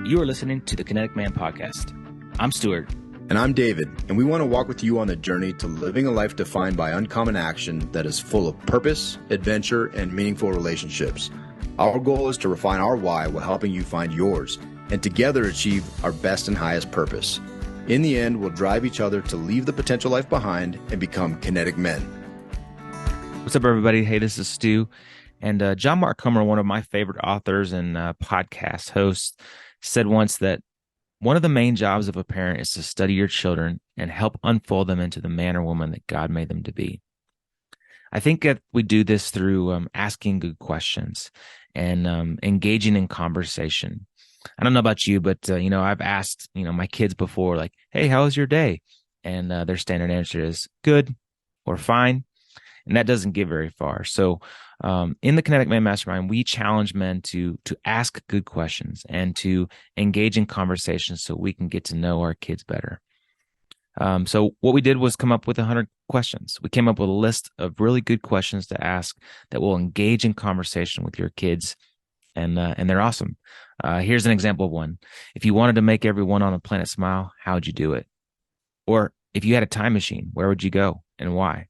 You are listening to the Kinetic Man Podcast. I'm Stuart. And I'm David, and we want to walk with you on the journey to living a life defined by uncommon action that is full of purpose, adventure, and meaningful relationships. Our goal is to refine our why while helping you find yours, and together achieve our best and highest purpose. In the end, we'll drive each other to leave the potential life behind and become kinetic men. What's up, everybody? Hey, this is Stu. And John Mark Comer, one of my favorite authors and podcast hosts, said once that one of the main jobs of a parent is to study your children and help unfold them into the man or woman that God made them to be. I think that we do this through asking good questions and engaging in conversation. I don't know about you, but I've asked my kids before, like, "Hey, how was your day?" And their standard answer is good or fine, and that doesn't get very far. So in the Kinetic Man Mastermind, we challenge men to ask good questions and to engage in conversations so we can get to know our kids better. So what we did was come up with 100 questions. We came up with a list of really good questions to ask that will engage in conversation with your kids, and they're awesome. Here's an example of one. If you wanted to make everyone on the planet smile, how would you do it? Or if you had a time machine, where would you go and why?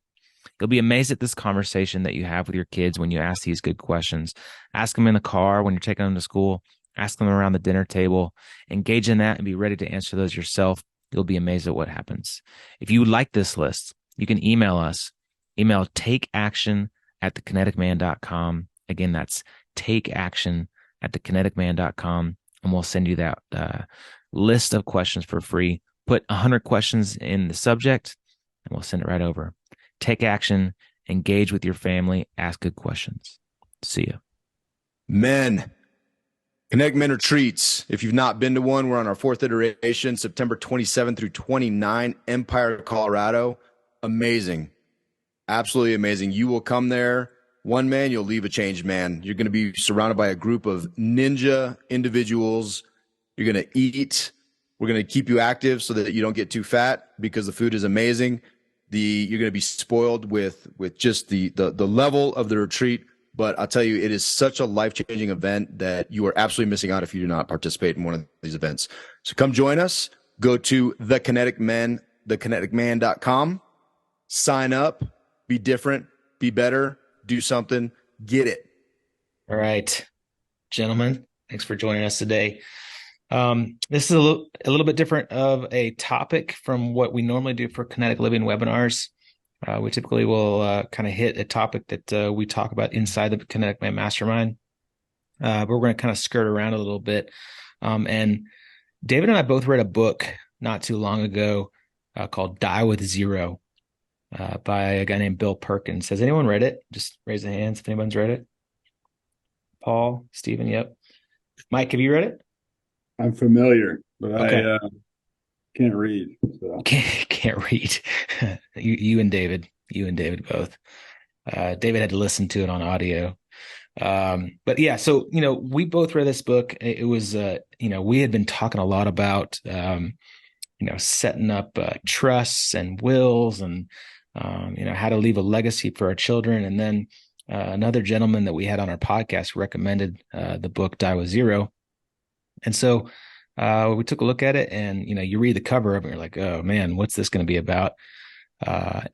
You'll be amazed at this conversation that you have with your kids when you ask these good questions. Ask them in the car when you're taking them to school. Ask them around the dinner table. Engage in that and be ready to answer those yourself. You'll be amazed at what happens. If you like this list, you can email us. Email takeaction@thekineticman.com. Again, that's takeaction@thekineticman.com, and we'll send you that list of questions for free. Put 100 questions in the subject, and we'll send it right over. Take action, engage with your family, ask good questions. See you. Men, Kinetic Men retreats. If you've not been to one, we're on our 4th iteration, September 27 through 29, Empire, Colorado. Amazing. Absolutely amazing. You will come there, one man, you'll leave a changed man. You're going to be surrounded by a group of ninja individuals. You're going to eat. We're going to keep you active so that you don't get too fat because the food is amazing. You're going to be spoiled with just the level of the retreat. But I'll tell you, it is such a life-changing event that you are absolutely missing out if you do not participate in one of these events. So come join us. Go to The Kinetic Men, thekineticman.com. Sign up. Be different. Be better. Do something. Get it. All right, gentlemen, thanks for joining us today. This is a little bit different of a topic from what we normally do for Kinetic Living webinars. We typically will kind of hit a topic that we talk about inside the Kinetic Man Mastermind, but we're going to kind of skirt around a little bit. And David and I both read a book not too long ago called Die with Zero by a guy named Bill Perkins. Has anyone read it? Just raise the hands if anyone's read it. Paul, Stephen, yep. Mike, have you read it? I'm familiar, but okay. I can't read. So. Can't read. you and David both. David had to listen to it on audio. But yeah, so we both read this book. It was we had been talking a lot about setting up trusts and wills and how to leave a legacy for our children. And then another gentleman that we had on our podcast recommended the book Die with Zero. And so we took a look at it, and you read the cover of it, and you're like, "Oh man, what's this going to be about?" We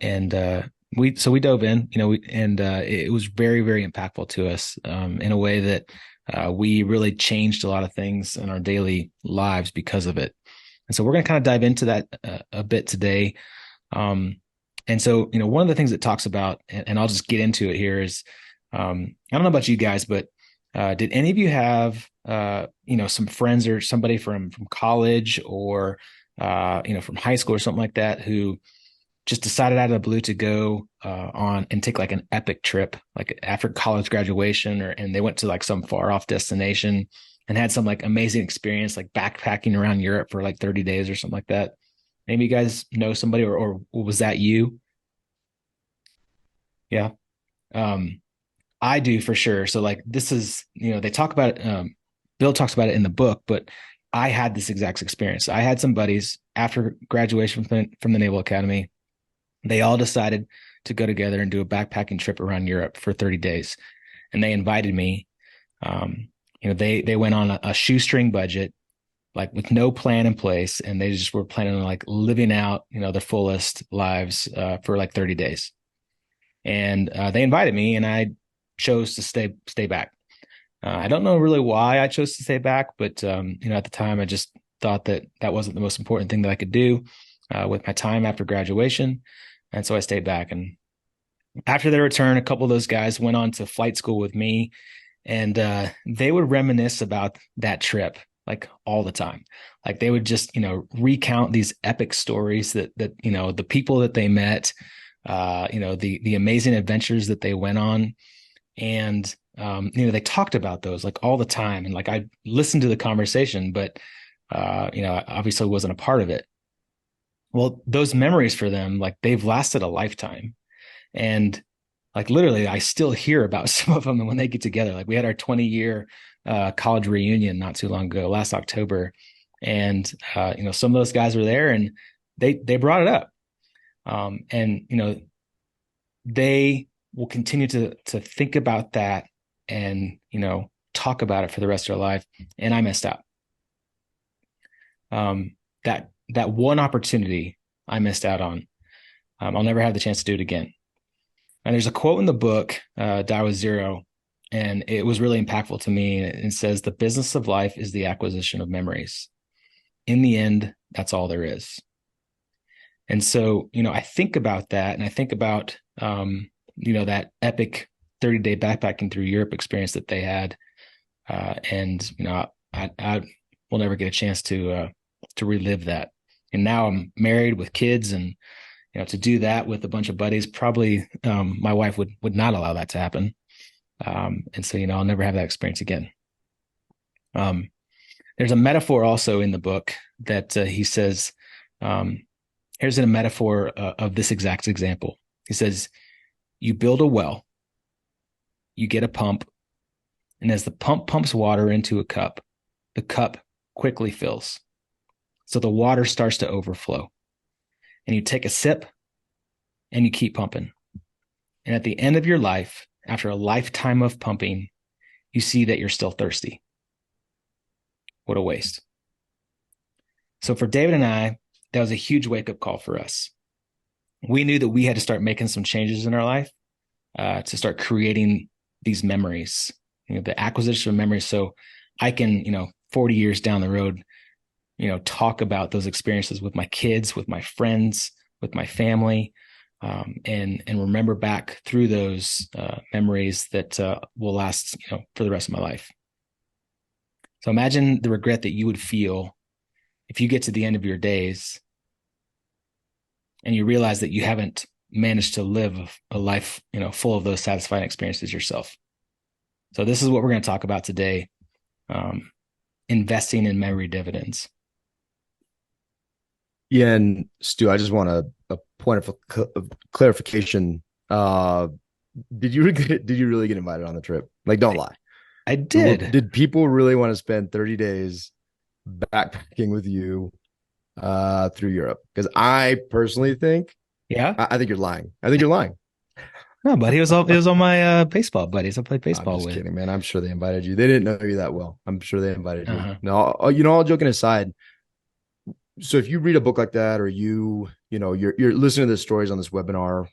dove in, it was very, very impactful to us in a way that we really changed a lot of things in our daily lives because of it. And so we're going to kind of dive into that a bit today. And so one of the things it talks about, and I'll just get into it here, is I don't know about you guys, but did any of you have some friends or somebody from college or from high school or something like that who just decided out of the blue to go on and take like an epic trip, like after college graduation, and they went to like some far off destination and had some like amazing experience, like backpacking around Europe for like 30 days or something like that? Maybe you guys know somebody, or was that you? Yeah. I do for sure. So like, this is, they talk about it. Bill talks about it in the book, but I had this exact experience. I had some buddies after graduation from the Naval Academy. They all decided to go together and do a backpacking trip around Europe for 30 days. And they invited me. They went on a shoestring budget. like with no plan in place, and they just were planning on like living out, their fullest lives for like 30 days. And they invited me, and I chose to stay back. I don't know really why I chose to stay back, but at the time, I just thought that that wasn't the most important thing that I could do with my time after graduation, and so I stayed back. And after their return, a couple of those guys went on to flight school with me, and they would reminisce about that trip like all the time. Like they would just recount these epic stories that the people that they met, the amazing adventures that they went on, and they talked about those like all the time. And like I listened to the conversation, but I obviously wasn't a part of it. Well, those memories for them, like they've lasted a lifetime. And like literally, I still hear about some of them when they get together. Like we had our 20-year college reunion not too long ago, last October, and some of those guys were there, and they brought it up, and they will continue to think about that and talk about it for the rest of their life. And I missed out. That one opportunity I missed out on. I'll never have the chance to do it again. And there's a quote in the book, Die with Zero, and it was really impactful to me. It says, "The business of life is the acquisition of memories. In the end, that's all there is." And so, I think about that, and I think about, that epic 30-day backpacking through Europe experience that they had. And, I will never get a chance to relive that. And now I'm married with kids, and to do that with a bunch of buddies, probably my wife would not allow that to happen. And so, I'll never have that experience again. There's a metaphor also in the book that he says, here's a metaphor of this exact example. He says, you build a well, you get a pump, and as the pump pumps water into a cup, the cup quickly fills. So the water starts to overflow. And you take a sip and you keep pumping. And at the end of your life, after a lifetime of pumping, you see that you're still thirsty. What a waste. So for David and I, that was a huge wake-up call for us. We knew that we had to start making some changes in our life to start creating these memories, the acquisition of memories. So I can, 40 years down the road, talk about those experiences with my kids, with my friends, with my family, and remember back through those memories that will last, for the rest of my life. So imagine the regret that you would feel if you get to the end of your days and you realize that you haven't managed to live a life, full of those satisfying experiences yourself. So this is what we're going to talk about today. Investing in memory dividends. Yeah, and Stu, I just want a point of clarification. Did you really get invited on the trip? Like, don't lie. I did. Did people really want to spend 30 days backpacking with you through Europe? Because I personally think, Yeah, I think you're lying. I think you're lying. no, but he was on my baseball buddies. I played baseball I'm just with. kidding, man. I'm sure they invited you. They didn't know you that well. I'm sure they invited you. Uh-huh. No, all joking aside. So if you read a book like that, or you're listening to the stories on this webinar,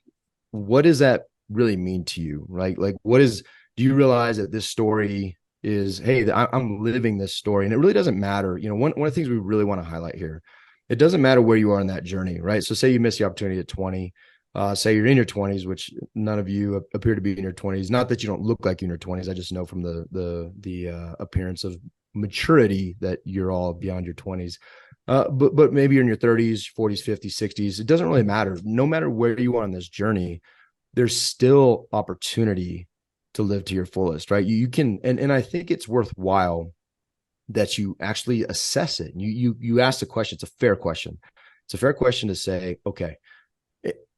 what does that really mean to you? Right? Like, do you realize that this story is, hey, I'm living this story, and it really doesn't matter. One of the things we really want to highlight here, it doesn't matter where you are in that journey, right? So say you miss the opportunity at 20, say you're in your 20s, which none of you appear to be in your 20s. Not that you don't look like you're in your 20s. I just know from the appearance of maturity that you're all beyond your 20s. But maybe you're in your 30s, 40s, 50s, 60s. It doesn't really matter. No matter where you are on this journey, there's still opportunity to live to your fullest, right? You can, and I think it's worthwhile that you actually assess it. You ask the question. It's a fair question. It's a fair question to say, okay,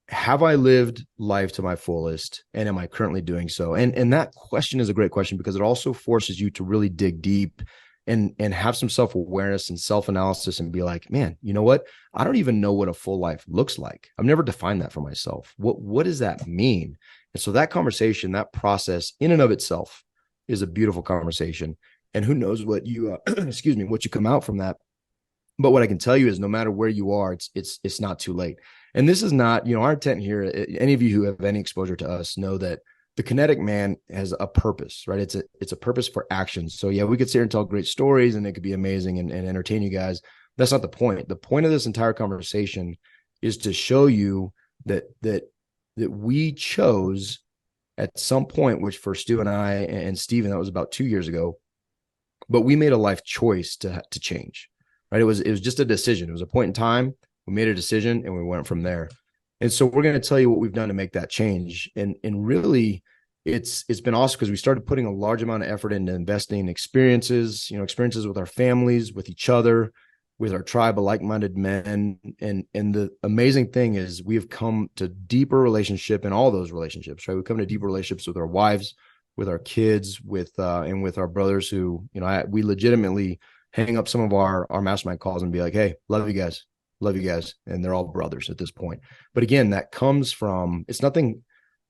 have I lived life to my fullest, and am I currently doing so? And that question is a great question, because it also forces you to really dig deep and have some self-awareness and self-analysis, and be like, man, you know what? I don't even know what a full life looks like. I've never defined that for myself. What does that mean? And so that conversation, that process in and of itself is a beautiful conversation. And who knows what you, excuse me, what you come out from that But what I can tell you is no matter where you are, it's not too late. And this is not, our intent here. Any of you who have any exposure to us know that the Kinetic Man has a purpose, right? It's a purpose for action. So yeah, we could sit here and tell great stories and it could be amazing and entertain you guys. That's not the point. The point of this entire conversation is to show you that we chose at some point, which for Stu and I and Steven, that was about 2 years ago, but we made a life choice to change, right? It was just a decision. It was a point in time. We made a decision and we went from there. And so we're going to tell you what we've done to make that change. And really, it's been awesome because we started putting a large amount of effort into investing in experiences, experiences with our families, with each other, with our tribe of like-minded men. And the amazing thing is we have come to deeper relationship in all those relationships, right? We come to deeper relationships with our wives, with our kids, and with our brothers who, we legitimately hang up some of our mastermind calls and be like, hey, love you guys. And they're all brothers at this point. But again, that comes from, it's nothing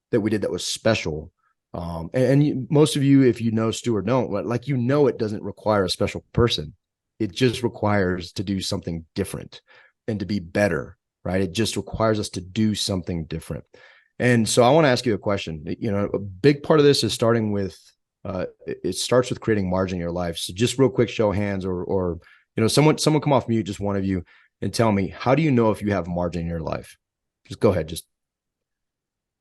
that we did that was special. Most of you, if you know Stu or don't, like, it doesn't require a special person. It just requires to do something different and to be better, right? It just requires us to do something different. And so I want to ask you a question. A big part of this is starting with, it starts with creating margin in your life. So just real quick, show of hands or someone come off mute, just one of you, and tell me, how do you know if you have margin in your life? Just go ahead. Just,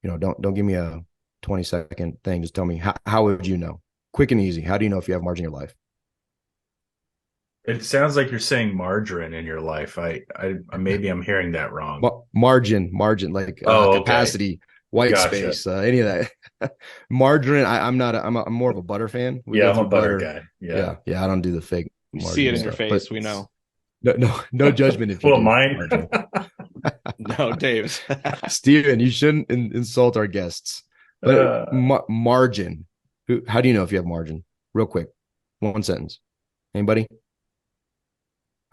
don't give me a 20-second thing. Just tell me, how would you know? Quick and easy. How do you know if you have margin in your life? It sounds like you're saying margarine in your life. I maybe I'm hearing that wrong. Margin, like capacity, white Gotcha. space, any of that. Margarine. I'm not. I'm more of a butter fan. We I'm a butter guy. Yeah. I don't do the fake. We see it in your face. We know. No judgment if you well, do. Mine. No, Dave. Steven, you shouldn't insult our guests. But margin. How do you know if you have margin? Real quick, one sentence. Anybody?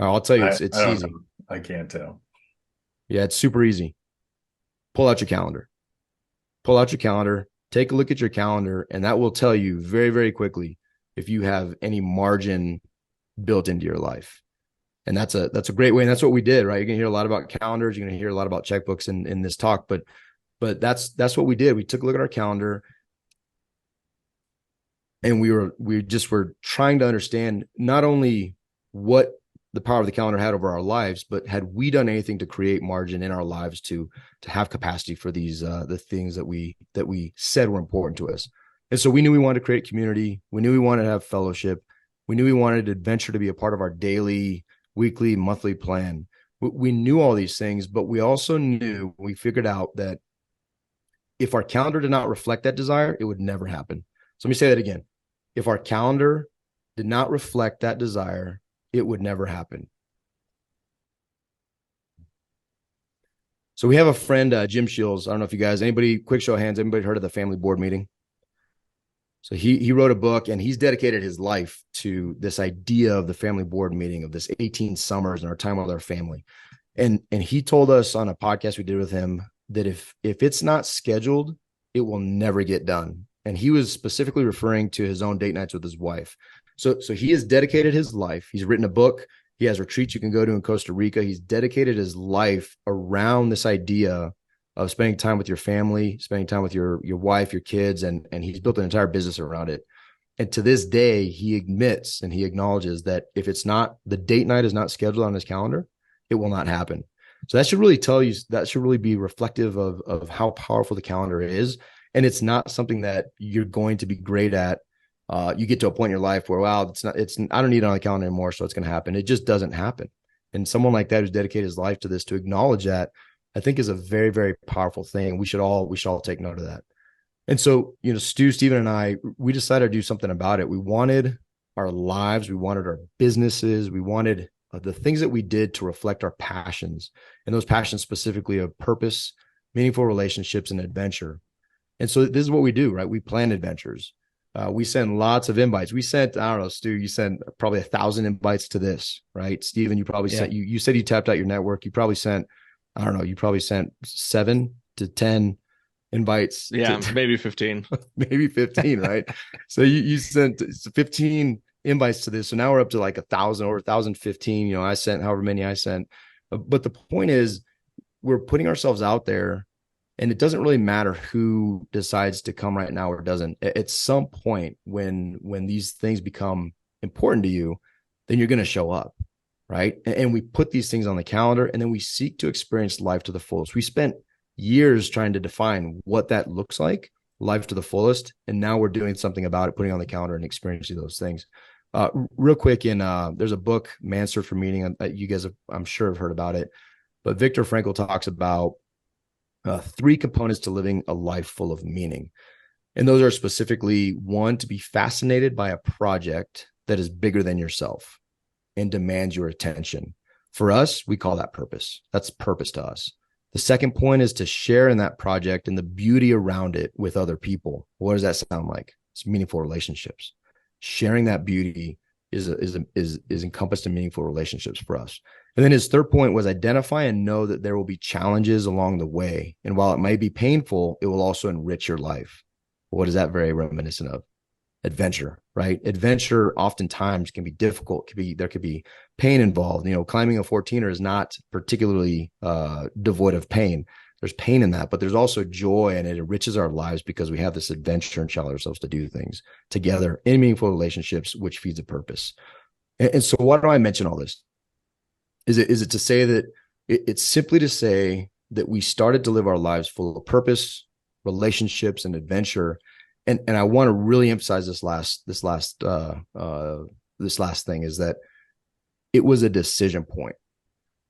I'll tell you, it's easy. I can't tell. Yeah, it's super easy. Pull out your calendar. Take a look at your calendar, and that will tell you very, very quickly if you have any margin built into your life. And that's a great way. And that's what we did, right? You're going to hear a lot about calendars. You're going to hear a lot about checkbooks in this talk, but that's what we did. We took a look at our calendar and we just were trying to understand not only what the power of the calendar had over our lives, but had we done anything to create margin in our lives to have capacity for these, the things that we said were important to us. And so we knew we wanted to create community. We knew we wanted to have fellowship. We knew we wanted adventure to be a part of our daily, weekly, monthly plan. We knew all these things, but we also knew, we figured out that if our calendar did not reflect that desire, it would never happen. So let me say that again. If our calendar did not reflect that desire, it would never happen. So we have a friend, Jim Shields. I don't know if you guys, quick show of hands, anybody heard of the family board meeting? So he wrote a book and he's dedicated his life to this idea of the family board meeting, of this 18 summers and our time with our family. And he told us on a podcast we did with him that if it's not scheduled, it will never get done. And he was specifically referring to his own date nights with his wife. So he has dedicated his life. He's written a book. He has retreats you can go to in Costa Rica. He's dedicated his life around this idea of spending time with your family, spending time with your wife, your kids, and he's built an entire business around it. And to this day, he admits and he acknowledges that if it's not, the date night is not scheduled on his calendar, it will not happen. So that should really tell you, that should really be reflective of how powerful the calendar is. And it's not something that you're going to be great at. You get to a point in your life where, wow, I don't need it on the calendar anymore, so it's going to happen. It just doesn't happen. And someone like that who's dedicated his life to this, to acknowledge that, I think is a very, very powerful thing. We should all take note of that. And so, Stu, Steven, and I, we decided to do something about it. We wanted our lives, we wanted our businesses, we wanted the things that we did to reflect our passions, and those passions specifically of purpose, meaningful relationships, and adventure. And so this is what we do, right? We plan adventures. We send lots of invites. We sent, I don't know, Stu, you sent probably 1,000 invites to this, right? Steven, you probably sent, you said you tapped out your network. You probably sent, I don't know, you probably sent 7 to 10 invites. Yeah, maybe 15. Maybe 15, right? So you sent 15 invites to this. So now we're up to like 1,000 or 1,015. You know, I sent however many I sent. But the point is, we're putting ourselves out there, and it doesn't really matter who decides to come right now or doesn't. At some point, when these things become important to you, then you're going to show up, right? And we put these things on the calendar, and then we seek to experience life to the fullest. We spent years trying to define what that looks like, life to the fullest, and now we're doing something about it, putting on the calendar and experiencing those things. Real quick, there's a book, Man's Search for Meaning. You guys, I'm sure, have heard about it, but Viktor Frankl talks about 3 components to living a life full of meaning. And those are specifically, 1, to be fascinated by a project that is bigger than yourself and demands your attention. For us, we call that purpose. That's purpose to us. The second point is to share in that project and the beauty around it with other people. What does that sound like? It's meaningful relationships. Sharing that beauty is encompassed in meaningful relationships for us. And then his third point was identify and know that there will be challenges along the way. And while it might be painful, it will also enrich your life. What is that very reminiscent of? Adventure, right? Adventure oftentimes can be difficult. There could be pain involved. You know, climbing a 14er is not particularly devoid of pain. There's pain in that, but there's also joy, and it enriches our lives because we have this adventure and challenge ourselves to do things together in meaningful relationships, which feeds a purpose. And so why do I mention all this? Is it to say that it's simply to say that we started to live our lives full of purpose, relationships, and adventure. And I want to really emphasize this last thing is that it was a decision point.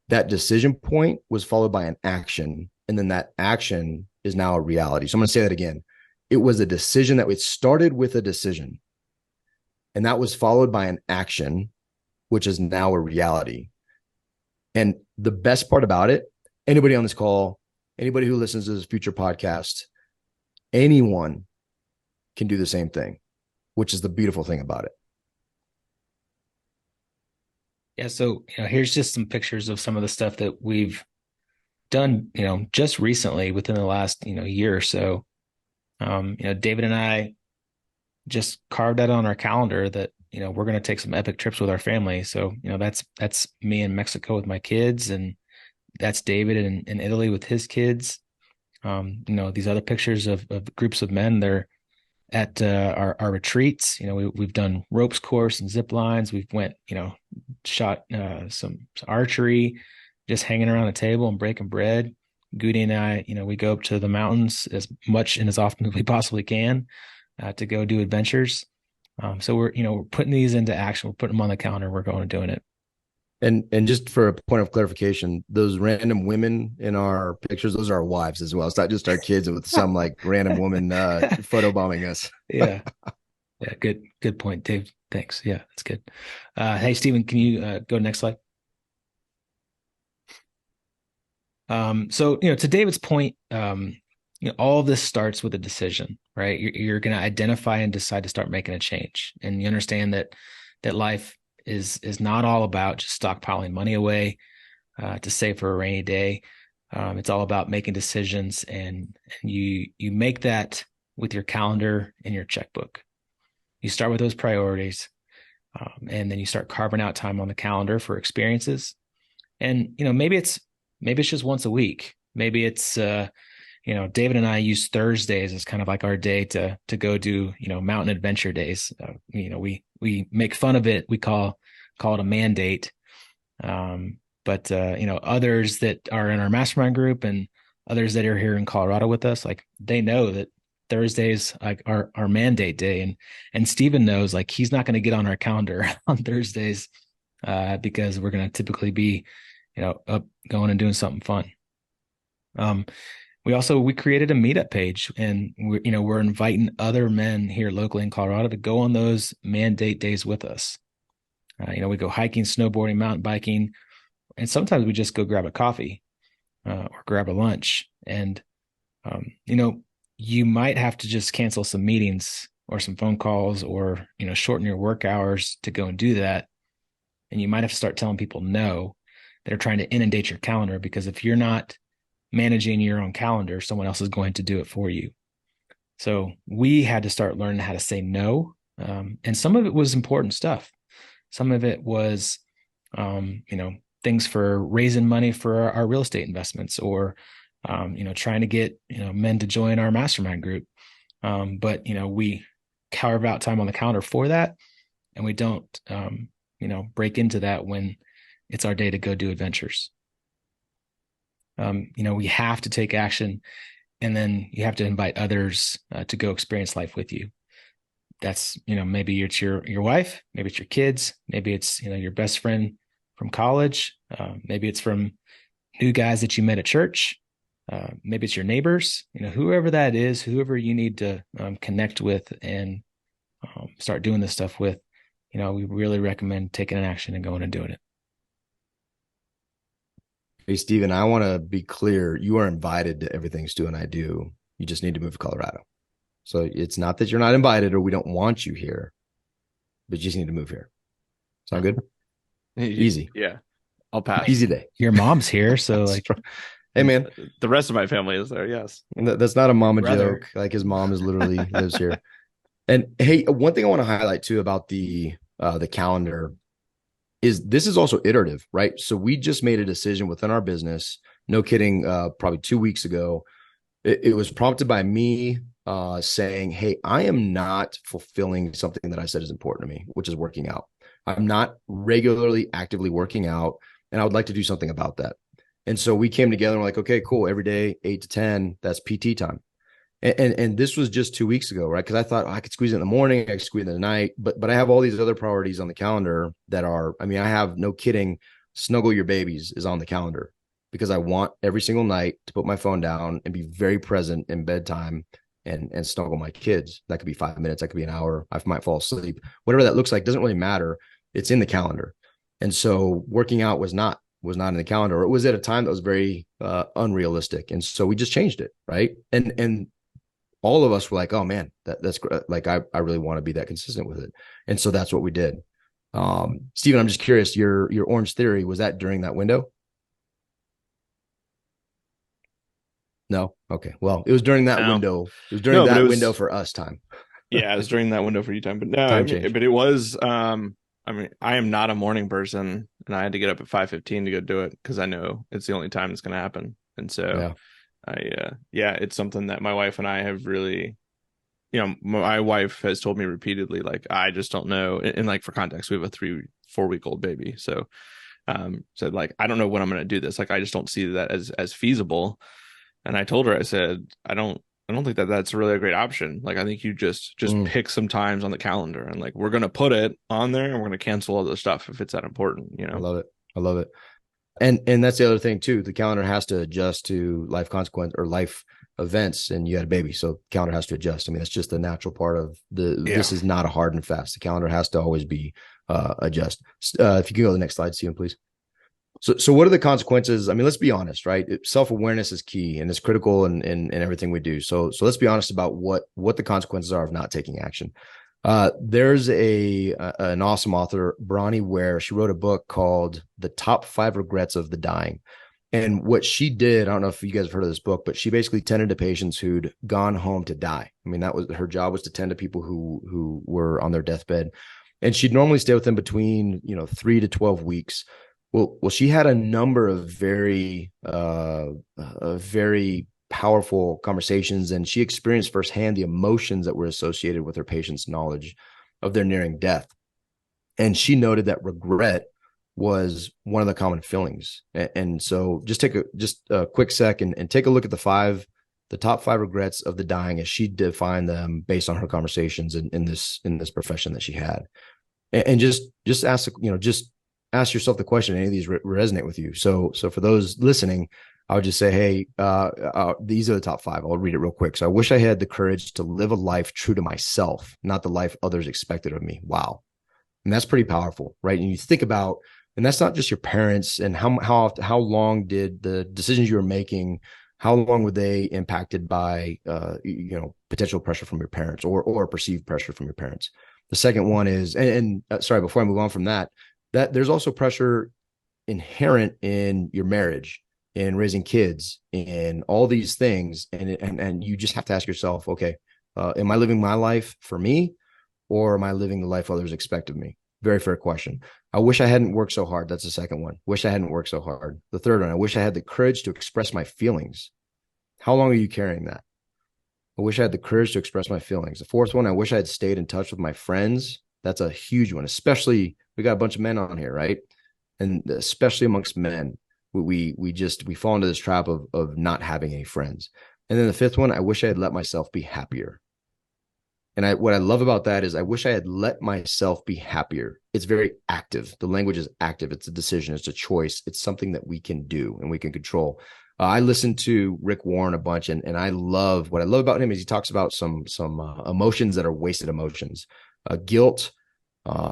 That decision point was followed by an action, and then that action is now a reality. So I'm going to say that again. It was a decision that it started with a decision, and that was followed by an action, which is now a reality. And the best part about it, anybody on this call, anybody who listens to this future podcast, anyone can do the same thing, which is the beautiful thing about it. Yeah. So, here's just some pictures of some of the stuff that we've done, just recently within the last, year or so. David and I just carved out on our calendar that, we're going to take some epic trips with our family. So, that's me in Mexico with my kids, and that's David in Italy with his kids. These other pictures of groups of men, they're at our retreats. We've done ropes course and zip lines. We've went, shot some archery, just hanging around a table and breaking bread. Goody and I, we go up to the mountains as much and as often as we possibly can to go do adventures. So we're putting these into action. We're putting them on the calendar. We're going and doing it. And just for a point of clarification, those random women in our pictures, those are our wives as well. It's not just our kids with some like random woman photobombing us. Yeah. Yeah. Good point, Dave. Thanks. Yeah, that's good. Hey, Stephen, can you go next slide? So, to David's point, all of this starts with a decision, right? You're going to identify and decide to start making a change. And you understand that life is not all about just stockpiling money away to save for a rainy day. It's all about making decisions, and you make that with your calendar and your checkbook. You start with those priorities, and then you start carving out time on the calendar for experiences. And maybe it's just once a week. Maybe it's David and I use Thursdays as kind of like our day to go do mountain adventure days. We make fun of it. We call it a mandate. But others that are in our mastermind group and others that are here in Colorado with us, like they know that Thursdays like our mandate day, and Stephen knows like he's not going to get on our calendar on Thursdays because we're going to typically be up going and doing something fun. We created a meetup page, and we're inviting other men here locally in Colorado to go on those mandate days with us. We go hiking, snowboarding, mountain biking, and sometimes we just go grab a coffee or grab a lunch. And you might have to just cancel some meetings or some phone calls, or shorten your work hours to go and do that. And you might have to start telling people no that are trying to inundate your calendar, because if you're not managing your own calendar, someone else is going to do it for you. So we had to start learning how to say no And some of it was important stuff. Some of it was, things for raising money for our real estate investments, or, trying to get, men to join our mastermind group. But, we carve out time on the calendar for that. And we don't, break into that when it's our day to go do adventures. We have to take action, and then you have to invite others to go experience life with you. That's, maybe it's your wife, maybe it's your kids, maybe it's, your best friend from college. Maybe it's from new guys that you met at church. Maybe it's your neighbors, whoever that is, whoever you need to connect with and start doing this stuff with. We really recommend taking an action and going and doing it. Hey, Steven, I want to be clear. You are invited to everything Stu and I do. You just need to move to Colorado. So it's not that you're not invited or we don't want you here, but you just need to move here. Sound good? Easy. Yeah. I'll pass. Easy day. Your mom's here, so hey, man. The rest of my family is there, yes. That's not a mama Brother. joke. Like his mom is literally lives here. And hey, one thing I want to highlight too about the calendar is this is also iterative, right? So we just made a decision within our business, no kidding, probably 2 weeks ago. It was prompted by me saying, hey, I am not fulfilling something that I said is important to me, which is working out. I'm not regularly actively working out, and I would like to do something about that. And so we came together and we're like, okay, cool. Every day, 8 to 10, that's PT time. And this was just 2 weeks ago, right? Because I thought I could squeeze it in the morning, I could squeeze it in the night, but I have all these other priorities on the calendar that are, I have no kidding, snuggle your babies is on the calendar because I want every single night to put my phone down and be very present in bedtime and snuggle my kids. That could be 5 minutes, that could be an hour. I might fall asleep. Whatever that looks like doesn't really matter. It's in the calendar. And so working out was not in the calendar, or it was at a time that was very unrealistic. And so we just changed it, right? And all of us were like, oh man, that's like, I really want to be that consistent with it. And so that's what we did. Steven, I'm just curious, your Orange Theory, was that during that window? No. Okay. Well, it was during that window. It was during that window for us time. Yeah. It was during that window for you time, but no, but it was, I am not a morning person, and I had to get up at 5:15 to go do it because I know it's the only time it's going to happen. And so it's something that my wife and I have really, my wife has told me repeatedly, like, I just don't know. And like, for context, we have a 3-4-week-old baby. So, said like, I don't know when I'm going to do this. Like, I just don't see that as feasible. And I told her, I said, I don't think that that's really a great option. Like, I think you just pick some times on the calendar and like, we're going to put it on there and we're going to cancel all the stuff if it's that important, I love it. And that's the other thing too. The calendar has to adjust to life consequence or life events, and you had a baby. So the calendar has to adjust. That's just the natural part of this is not a hard and fast. The calendar has to always be adjust. If you can go to the next slide, Steven, please. So what are the consequences? Let's be honest, right? Self-awareness is key and it's critical in everything we do. So let's be honest about what the consequences are of not taking action. There's an awesome author, Bronnie Ware. She wrote a book called The Top 5 Regrets of the Dying. And what she did, I don't know if you guys have heard of this book, but she basically tended to patients who'd gone home to die. That was her job, was to tend to people who were on their deathbed. And she'd normally stay with them between 3 to 12 weeks. Well, she had a number of very powerful conversations, and she experienced firsthand the emotions that were associated with her patients' knowledge of their nearing death. And she noted that regret was one of the common feelings. And so just take a quick second and take a look at the top 5 regrets of the dying as she defined them based on her conversations in this profession that she had. And just ask, ask yourself the question, any of these resonate with you? So for those listening, I would just say, hey, these are the top 5. I'll read it real quick. So I wish I had the courage to live a life true to myself, not the life others expected of me. Wow. And that's pretty powerful, right? And you think about, and that's not just your parents, and how long did the decisions you were making, how long were they impacted by, potential pressure from your parents or perceived pressure from your parents? The second one is, sorry, before I move on from that there's also pressure inherent in your marriage, in raising kids, in all these things. And you just have to ask yourself, okay, am I living my life for me, or am I living the life others expect of me? Very fair question. I wish I hadn't worked so hard. That's the second one. Wish I hadn't worked so hard. The third one, I wish I had the courage to express my feelings. How long are you carrying that? I wish I had the courage to express my feelings. The fourth one, I wish I had stayed in touch with my friends. That's a huge one, especially we got a bunch of men on here, right? And especially amongst men, we fall into this trap of not having any friends. And then the fifth one, I wish I had let myself be happier. And what I love about that is I wish I had let myself be happier. It's very active. The language is active. It's a decision. It's a choice. It's something that we can do and we can control. I listen to Rick Warren a bunch, and I love what I love about him is he talks about some emotions that are wasted emotions. Guilt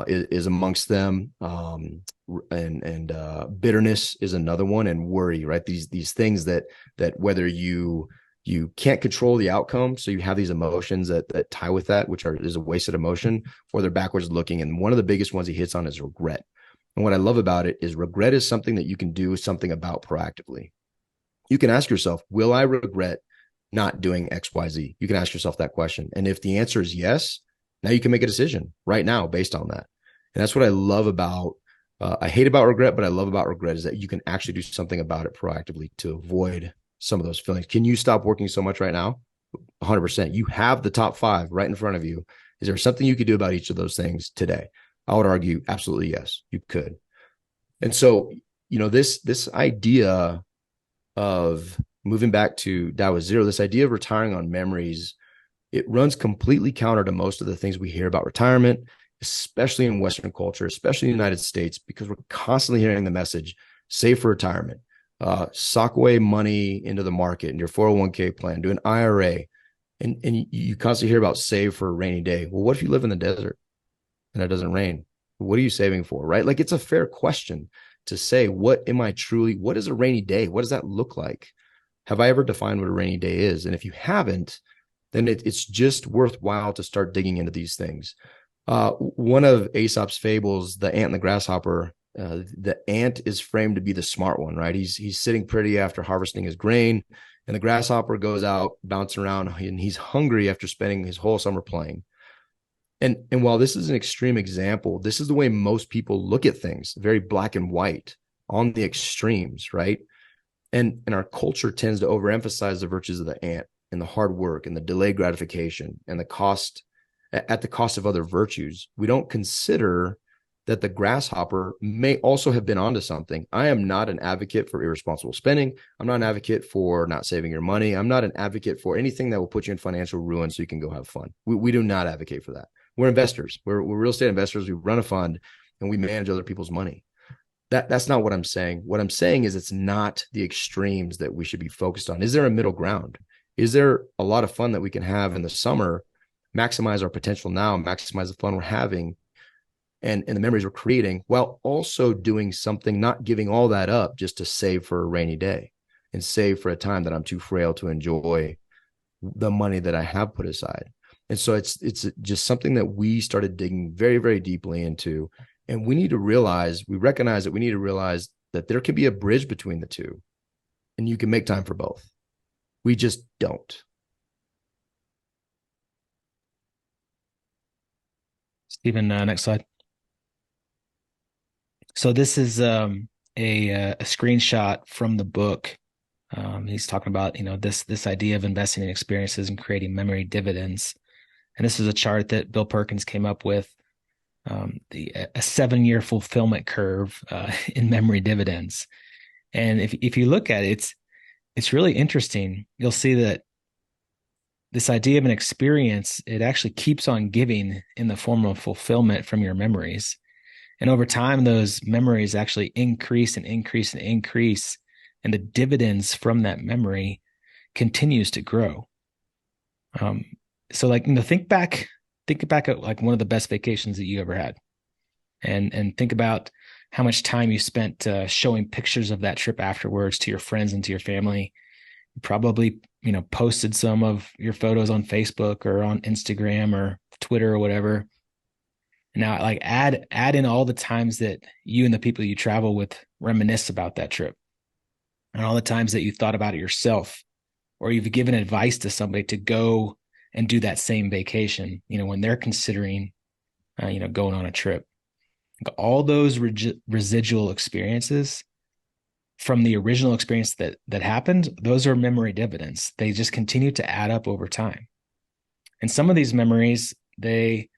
is amongst them, and bitterness is another one, and worry. Right, these things that whether you can't control the outcome, so you have these emotions that tie with that, which is a wasted emotion, or they're backwards looking. And one of the biggest ones he hits on is regret. And what I love about it is regret is something that you can do something about proactively. You can ask yourself, will I regret not doing X, Y, Z? You can ask yourself that question. And if the answer is yes, now you can make a decision right now based on that. And that's what I love about, I hate about regret, but I love about regret is that you can actually do something about it proactively to avoid some of those feelings. Can you stop working so much right now? 100%. You have the top 5 right in front of you. Is there something you could do about each of those things today? I would argue absolutely yes, you could. And so, this idea of moving back to Tao Zero, this idea of retiring on memories, it runs completely counter to most of the things we hear about retirement, especially in Western culture, especially in the United States, because we're constantly hearing the message, save for retirement, sock away money into the market in your 401k plan, do an IRA. And you constantly hear about save for a rainy day. Well, what if you live in the desert and it doesn't rain? What are you saving for, right? Like, it's a fair question to say, what is a rainy day? What does that look like? Have I ever defined what a rainy day is? And if you haven't, then it's just worthwhile to start digging into these things. One of Aesop's fables, the ant and the grasshopper, the ant is framed to be the smart one, right? He's sitting pretty after harvesting his grain, and the grasshopper goes out, bouncing around, and he's hungry after spending his whole summer playing. And while this is an extreme example, this is the way most people look at things, very black and white on the extremes, right? And our culture tends to overemphasize the virtues of the ant and the hard work and the delayed gratification and the cost at the cost of other virtues. We don't consider that the grasshopper may also have been onto something. I am not an advocate for irresponsible spending. I'm not an advocate for not saving your money. I'm not an advocate for anything that will put you in financial ruin so you can go have fun. We do not advocate for that. We're investors. We're real estate investors. We run a fund and we manage other people's money. That's not what I'm saying. What I'm saying is it's not the extremes that we should be focused on. Is there a middle ground? Is there a lot of fun that we can have in the summer, maximize our potential now, maximize the fun we're having and the memories we're creating, while also doing something, not giving all that up just to save for a rainy day and save for a time that I'm too frail to enjoy the money that I have put aside. And so it's just something that we started digging very, very deeply into. And we recognize that there can be a bridge between the two and you can make time for both. We just don't. Stephen, next slide. So this is a screenshot from the book. He's talking about, this idea of investing in experiences and creating memory dividends. And this is a chart that Bill Perkins came up with, a 7-year fulfillment curve in memory dividends. And if you look at it, it's really interesting. You'll see that this idea of an experience, it actually keeps on giving in the form of fulfillment from your memories. And over time, those memories actually increase and increase and increase. And the dividends from that memory continues to grow. So think back at like one of the best vacations that you ever had, and think about how much time you spent showing pictures of that trip afterwards to your friends and to your family. You probably, posted some of your photos on Facebook or on Instagram or Twitter or whatever. Now, like add in all the times that you and the people you travel with reminisce about that trip, and all the times that you thought about it yourself, or you've given advice to somebody to go and do that same vacation, when they're considering going on a trip. All those residual experiences from the original experience that happened, those are memory dividends. They just continue to add up over time. And some of these memories, they,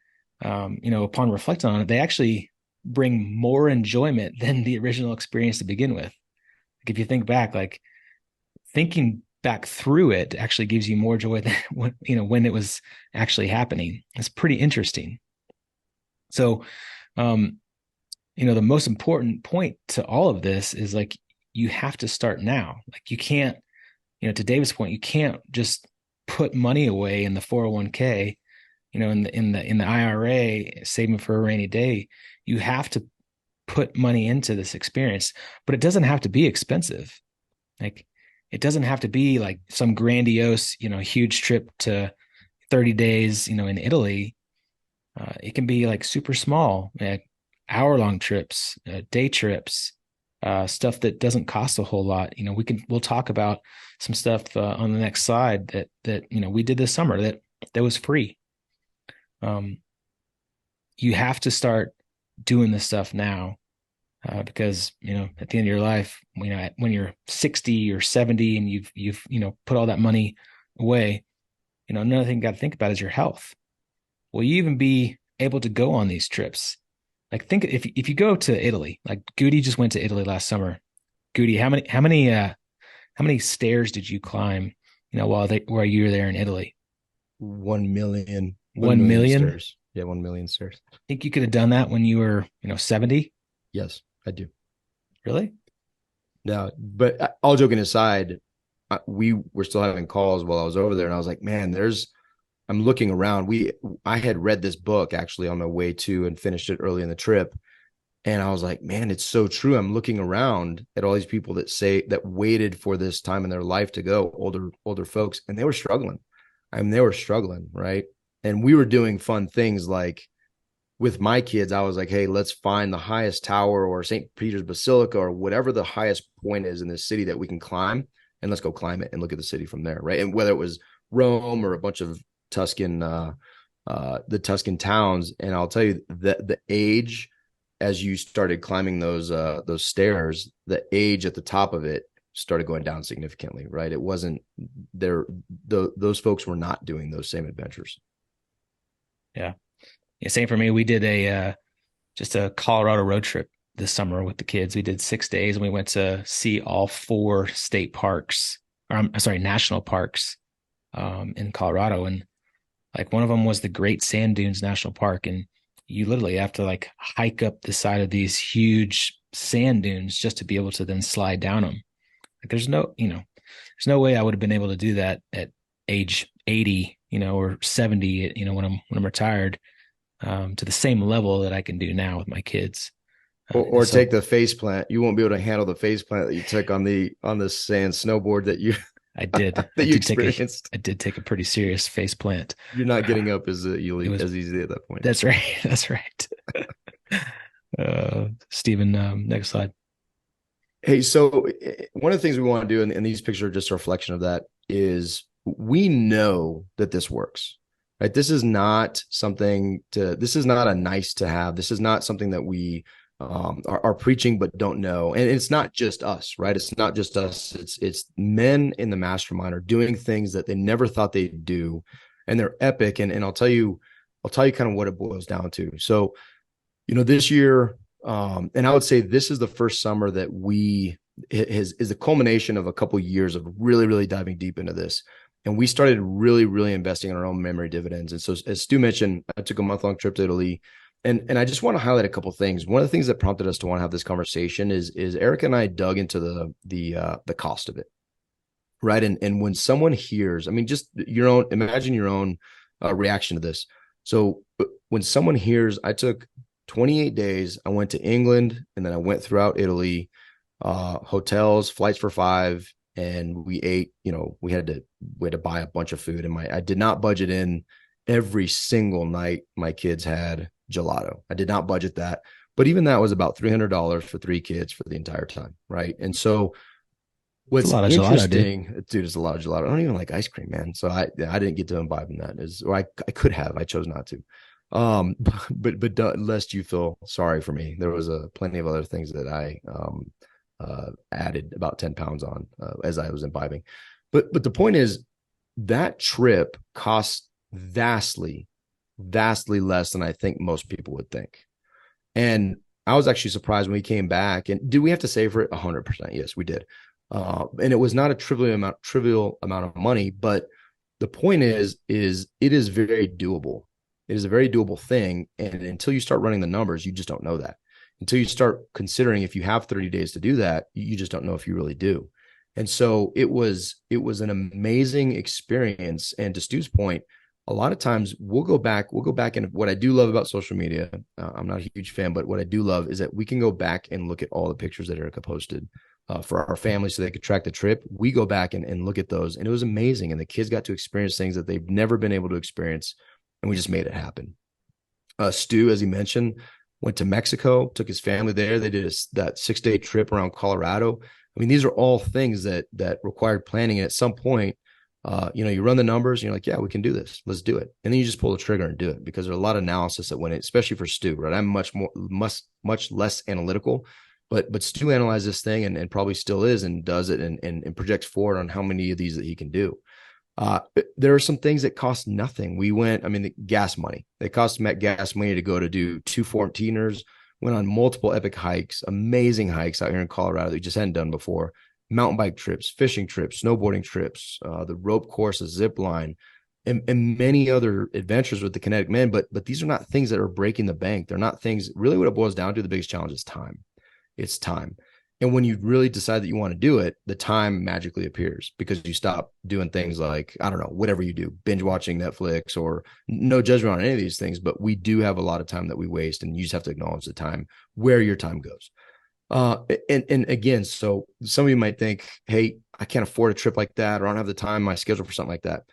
upon reflecting on it, they actually bring more enjoyment than the original experience to begin with. Like if you think back, like thinking back through it actually gives you more joy than when it was actually happening. It's pretty interesting. So, the most important point to all of this is like you have to start now. Like you can't, to David's point, you can't just put money away in the 401k, in the IRA, saving for a rainy day. You have to put money into this experience, but it doesn't have to be expensive. Like it doesn't have to be like some grandiose, huge trip to 30 days, in Italy. It can be like super small, hour-long trips, day trips, stuff that doesn't cost a whole lot. We'll talk about some stuff on the next slide that we did this summer that was free. You have to start doing this stuff now, because at the end of your life, when you're 60 or 70 and you've put all that money away, another thing you got to think about is your health. Will you even be able to go on these trips? Like think if you go to Italy, like Goody just went to Italy last summer. Goody, how many stairs did you climb, while you were there in Italy? 1 million. 1 million stairs. Yeah, 1 million stairs. Think you could have done that when you were, 70? Yes, I do. Really? No, but all joking aside, we were still having calls while I was over there, and I was like, man, I'm looking around. I had read this book actually on my way to and finished it early in the trip. And I was like, man, it's so true. I'm looking around at all these people that waited for this time in their life to go, older folks, and they were struggling. They were struggling, right? And we were doing fun things like with my kids, I was like, hey, let's find the highest tower or St. Peter's Basilica or whatever the highest point is in this city that we can climb, and let's go climb it and look at the city from there, right? And whether it was Rome or a bunch of the Tuscan towns. And I'll tell you that the age, as you started climbing those stairs, the age at the top of it started going down significantly, right? It wasn't there. Those folks were not doing those same adventures. Yeah. Same for me. We did just a Colorado road trip this summer with the kids. We did 6 days and we went to see all 4 state parks, or I'm sorry, national parks, in Colorado. And like one of them was the Great Sand Dunes National Park. And you literally have to like hike up the side of these huge sand dunes just to be able to then slide down them. Like there's no way I would have been able to do that at age 80, or 70, when I'm retired, to the same level that I can do now with my kids. Or take the face plant. You won't be able to handle the face plant that you took on the sand snowboard that you I did. experienced. I did take a pretty serious face plant. You're not getting up as easily at that point. That's right. That's right. Stephen, next slide. Hey, so one of the things we want to do, and these pictures are just a reflection of that, is we know that this works, right? This is not this is not a nice to have. This is not something that we are preaching but don't know. And it's not just us, right? It's not just us. It's men in the mastermind are doing things that they never thought they'd do, and they're epic. And I'll tell you kind of what it boils down to. So, this year, and I would say this is the first summer that is the culmination of a couple of years of really, really diving deep into this. And we started really, really investing in our own memory dividends. And so, as Stu mentioned, I took a month-long trip to Italy. And I just want to highlight a couple of things. One of the things that prompted us to want to have this conversation is Eric and I dug into the cost of it, right? And when someone hears, just imagine your own reaction to this. So when someone hears, I took 28 days, I went to England, and then I went throughout Italy, hotels, flights for 5, and we ate. We had to buy a bunch of food, and I did not budget in every single night my kids had gelato. I did not budget that, but even that was about $300 for 3 kids for the entire time, right? And so what's interesting, gelato, dude, is a lot of gelato. I don't even like ice cream, man. So I didn't get to imbibe in that, or I could have. I chose not to. But lest you feel sorry for me, there was plenty of other things that I added about 10 pounds on as I was imbibing. But the point is that trip cost vastly less than I think most people would think. And I was actually surprised when we came back. And did we have to save for it? 100%. Yes, we did. And it was not a trivial amount of money, but the point is it is very doable. It is a very doable thing. And until you start running the numbers, you just don't know that. Until you start considering if you have 30 days to do that, you just don't know if you really do. And so it was an amazing experience. And to Stu's point, a lot of times we'll go back and what I do love about social media, I'm not a huge fan, but what I do love is that we can go back and look at all the pictures that Erica posted for our family so they could track the trip. We go back and look at those, and it was amazing. And the kids got to experience things that they've never been able to experience, and we just made it happen. Stu, as he mentioned, went to Mexico, took his family there. They did that 6-day trip around Colorado. I mean, these are all things that required planning. And at some point, you run the numbers and you're like, yeah, we can do this. Let's do it. And then you just pull the trigger and do it, because there's a lot of analysis that went in, especially for Stu, right? I'm much less analytical, but Stu analyzed this thing and probably still is and does it and projects forward on how many of these that he can do. There are some things that cost nothing. The gas money. They cost gas money to go to do 2 14ers, went on multiple epic hikes, amazing hikes out here in Colorado that we just hadn't done before. Mountain bike trips, fishing trips, snowboarding trips, the rope course, a zip line, and many other adventures with the Kinetic Men. But these are not things that are breaking the bank. They're not things, really what it boils down to, the biggest challenge is time. It's time. And when you really decide that you want to do it, the time magically appears because you stop doing things like, I don't know, whatever you do, binge watching Netflix, or no judgment on any of these things, but we do have a lot of time that we waste, and you just have to acknowledge the time, where your time goes. And again, so some of you might think, hey, I can't afford a trip like that, or I don't have the time in my schedule for something like that.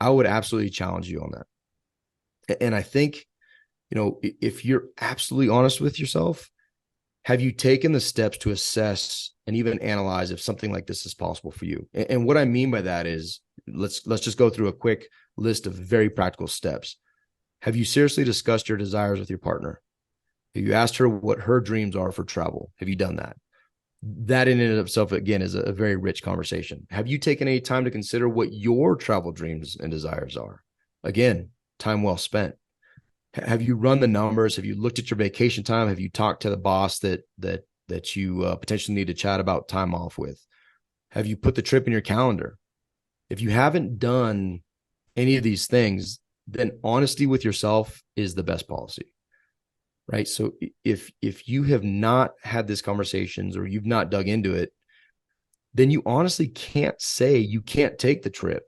I would absolutely challenge you on that. And I think, if you're absolutely honest with yourself, have you taken the steps to assess and even analyze if something like this is possible for you? And what I mean by that is, let's just go through a quick list of very practical steps. Have you seriously discussed your desires with your partner? Have you asked her what her dreams are for travel? Have you done that? That in and of itself, again, is a very rich conversation. Have you taken any time to consider what your travel dreams and desires are? Again, time well spent. Have you run the numbers? Have you looked at your vacation time? Have you talked to the boss that you potentially need to chat about time off with? Have you put the trip in your calendar? If you haven't done any of these things, then honesty with yourself is the best policy, right? So if you have not had these conversations, or you've not dug into it, then you honestly can't say you can't take the trip.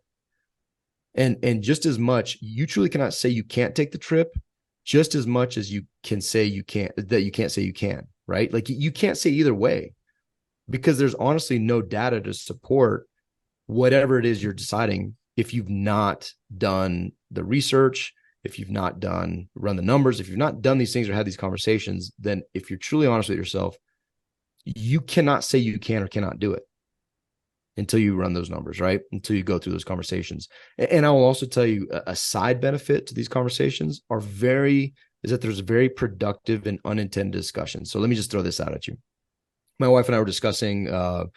And just as much, you truly cannot say you can't take the trip, just as much as you can say you can't say you can, right? Like, you can't say either way, because there's honestly no data to support whatever it is you're deciding. If you've not done the research, if you've not run the numbers, if you've not done these things or had these conversations, then if you're truly honest with yourself, you cannot say you can or cannot do it until you run those numbers, right? Until you go through those conversations. And I will also tell you, a side benefit to these conversations is that there's very productive and unintended discussions. So let me just throw this out at you. My wife and I were discussing, the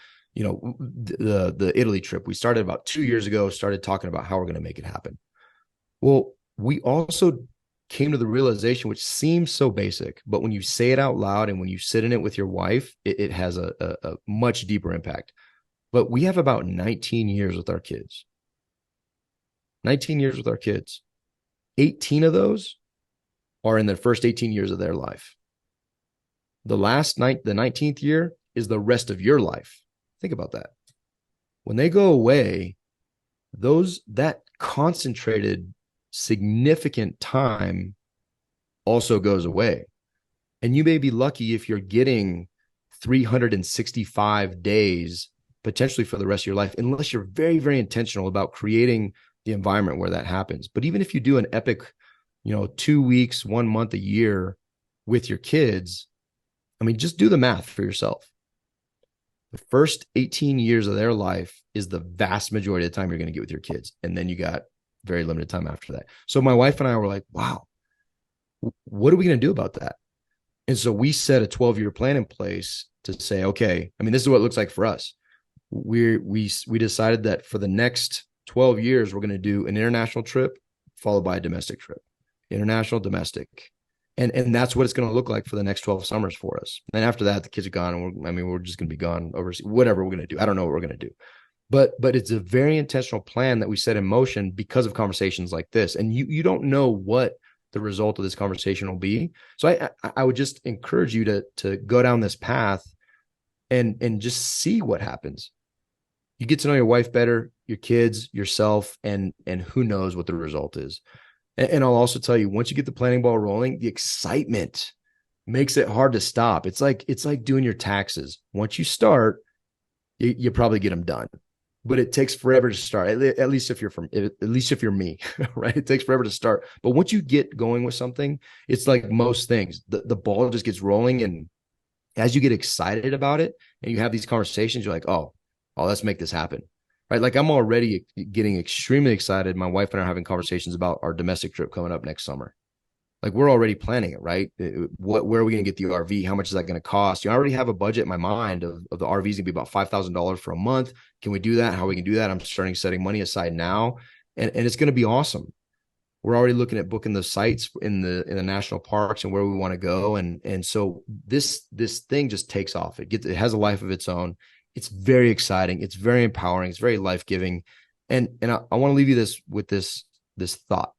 Italy trip. We started about 2 years ago, started talking about how we're going to make it happen. Well, we also came to the realization, which seems so basic, but when you say it out loud and when you sit in it with your wife, it has a much deeper impact. But we have about 19 years with our kids. 19 years with our kids. 18 of those are in the first 18 years of their life. The 19th year is the rest of your life. Think about that. When they go away, that concentrated, significant time also goes away. And you may be lucky if you're getting 365 days potentially for the rest of your life, unless you're very, very intentional about creating the environment where that happens. But even if you do an epic, 2 weeks, 1 month, a year with your kids, just do the math for yourself. The first 18 years of their life is the vast majority of the time you're going to get with your kids. And then you got very limited time after that. So my wife and I were like, wow, What are we going to do about that? And so we set a 12-year plan in place to say, okay, I mean, this is what it looks like for us. We decided that for the next 12 years, we're going to do an international trip followed by a domestic trip, international, domestic. And that's what it's going to look like for the next 12 summers for us. And after that, the kids are gone. And we're just going to be gone overseas, whatever we're going to do. I don't know what we're going to do. But it's a very intentional plan that we set in motion because of conversations like this. And you don't know what the result of this conversation will be. So I would just encourage you to go down this path and just see what happens. You get to know your wife better, your kids, yourself, and who knows what the result is. And I'll also tell you, once you get the planning ball rolling, the excitement makes it hard to stop. It's like doing your taxes. Once you start, you probably get them done, but it takes forever to start. At least if you're me, right? It takes forever to start. But once you get going with something, it's like most things. The ball just gets rolling, and as you get excited about it and you have these conversations, you're like, oh, let's make this happen. Right. Like I'm already getting extremely excited. My wife and I are having conversations about our domestic trip coming up next summer. Like we're already planning it, right? Where are we going to get the RV? How much is that going to cost? I already have a budget in my mind of the RV is going to be about $5,000 for a month. Can we do that? How we can do that? I'm starting setting money aside now, and it's going to be awesome. We're already looking at booking the sites in the national parks and where we want to go. And so this thing just takes off. It has a life of its own. It's very exciting. It's very empowering. It's very life-giving. And I want to leave you with this thought,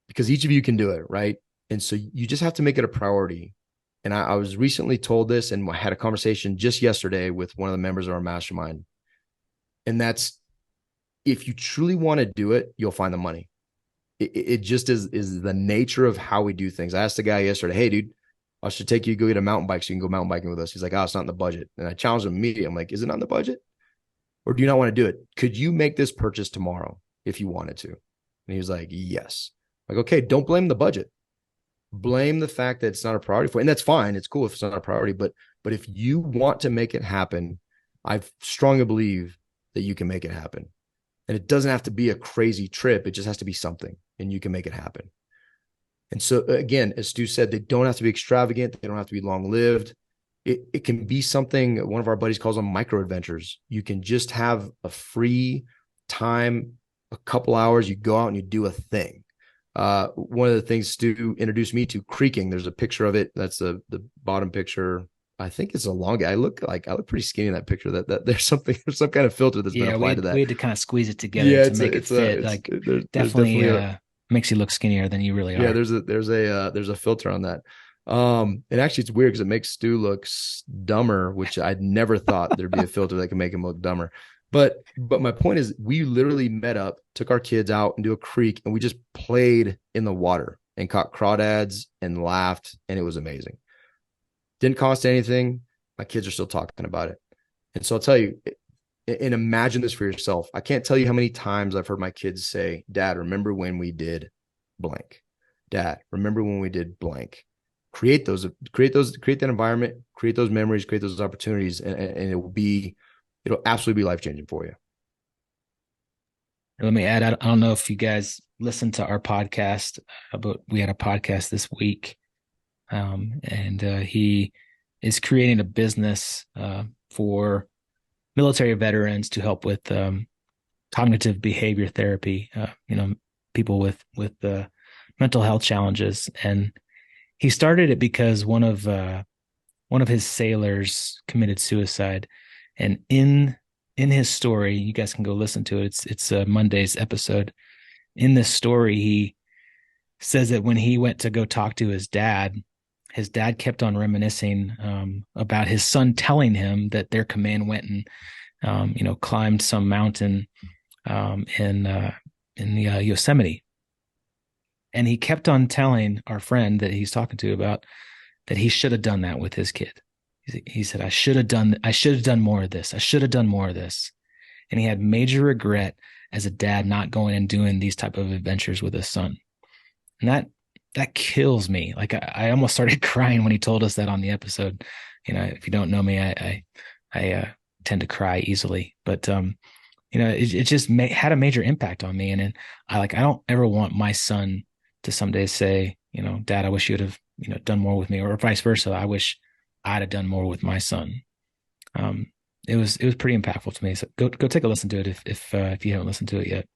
because each of you can do it, right? And so you just have to make it a priority. And I was recently told this, and I had a conversation just yesterday with one of the members of our mastermind. And that's, if you truly want to do it, you'll find the money. It just is the nature of how we do things. I asked the guy yesterday, hey, dude, I should take you to go get a mountain bike so you can go mountain biking with us. He's like, oh, it's not in the budget. And I challenged him immediately. I'm like, is it not in the budget? Or do you not want to do it? Could you make this purchase tomorrow if you wanted to? And he was like, yes. I'm like, okay, don't blame the budget. Blame the fact that it's not a priority for you. And that's fine. It's cool if it's not a priority. But if you want to make it happen, I strongly believe that you can make it happen. And it doesn't have to be a crazy trip. It just has to be something, and you can make it happen. And so again, as Stu said, they don't have to be extravagant. They don't have to be long-lived. It can be something one of our buddies calls them micro adventures. You can just have a free time, a couple hours, you go out and you do a thing. One of the things Stu introduced me to, creeking. There's a picture of it. That's the bottom picture. I think it's a long guy. I look pretty skinny in that picture. That there's some kind of filter that's been applied to that. We had to kind of squeeze it together to make it fit. There's definitely makes you look skinnier than you really are. Yeah, there's a filter on that. And actually it's weird because it makes Stu look dumber, which I'd never thought there'd be a filter that can make him look dumber. But my point is, we literally met up, took our kids out into a creek, and we just played in the water and caught crawdads and laughed, and it was amazing. Didn't cost anything. My kids are still talking about it. And so I'll tell you, and imagine this for yourself. I can't tell you how many times I've heard my kids say, Dad, remember when we did blank? Dad, remember when we did blank? Create that environment, create those memories, create those opportunities, and it'll absolutely be life-changing for you. Let me add, I don't know if you guys listened to our podcast, but we had a podcast this week. And he is creating a business for military veterans to help with cognitive behavior therapy, people with mental health challenges. And he started it because one of his sailors committed suicide. And in his story, you guys can go listen to it. It's Monday's episode. In this story, he says that when he went to go talk to his dad kept on reminiscing about his son telling him that their command went and climbed some mountain in the Yosemite. And he kept on telling our friend that he's talking to about that he should have done that with his kid. He said, I should have done more of this. I should have done more of this. And he had major regret as a dad not going and doing these type of adventures with his son. And that kills me. Like I almost started crying when he told us that on the episode. If you don't know me, I tend to cry easily, but it just had a major impact on me. And I don't ever want my son to some days say, Dad, I wish you would have, done more with me, or vice versa. I wish I'd have done more with my son. It was pretty impactful to me. So go take a listen to it if you haven't listened to it yet.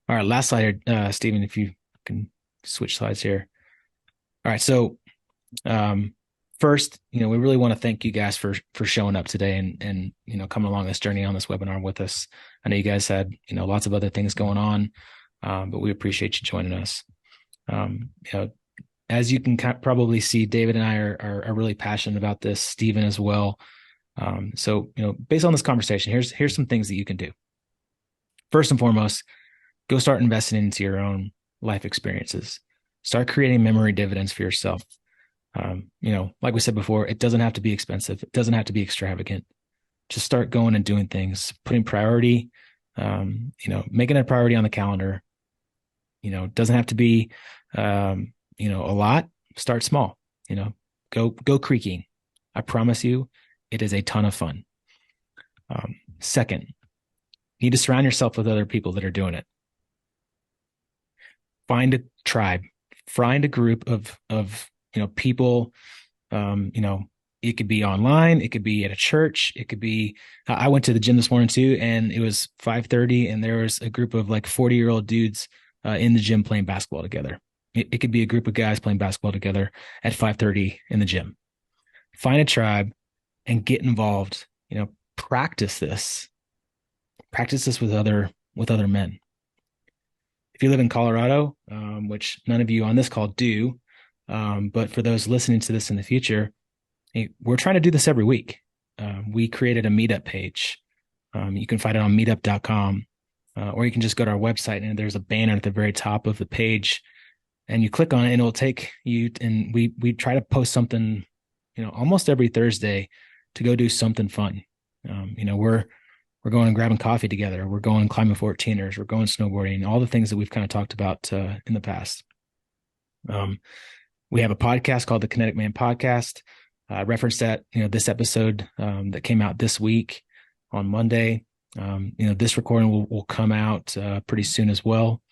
All right, last slide here, Stephen, if you can switch slides here. All right, so first, we really want to thank you guys for showing up today and coming along this journey on this webinar with us. I know you guys had lots of other things going on, but we appreciate you joining us. As you can probably see, David and I are really passionate about this. Stephen as well. So based on this conversation, here's some things that you can do. First and foremost, go start investing into your own life experiences. Start creating memory dividends for yourself. Like we said before, it doesn't have to be expensive. It doesn't have to be extravagant. Just start going and doing things, putting priority, making a priority on the calendar. Doesn't have to be, a lot. Start small, go creaking. I promise you, it is a ton of fun. Second, you need to surround yourself with other people that are doing it. Find a tribe, find a group of people. It could be online, it could be at a church, it could be. I went to the gym this morning too, and it was 5:30, and there was a group of like 40-year-old dudes in the gym playing basketball together. It could be a group of guys playing basketball together at 5:30 in the gym. Find a tribe and get involved. Practice this. Practice this with other men. If you live in Colorado, which none of you on this call do, but for those listening to this in the future, we're trying to do this every week. We created a Meetup page. You can find it on meetup.com, or you can just go to our website and there's a banner at the very top of the page, and you click on it and it'll take you. And we try to post something, almost every Thursday to go do something fun. We're going and grabbing coffee together. We're going climbing 14ers. We're going snowboarding, all the things that we've kind of talked about in the past. We have a podcast called the Kinetic Man Podcast. I referenced that, this episode that came out this week on Monday. This recording will come out pretty soon as well.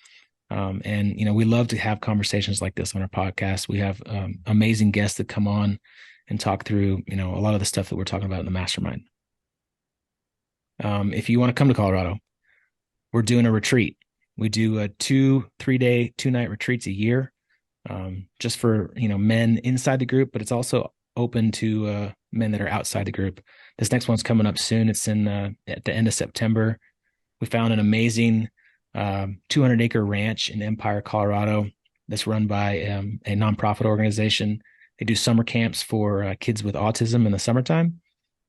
And we love to have conversations like this on our podcast. We have amazing guests that come on and talk through, a lot of the stuff that we're talking about in the mastermind. If you want to come to Colorado, we're doing a retreat. We do a 3-day, 2-night retreats a year, just for, men inside the group, but it's also open to men that are outside the group. This next one's coming up soon. It's at the end of September. We found an amazing 200-acre ranch in Empire, Colorado, that's run by a nonprofit organization. They do summer camps for kids with autism in the summertime.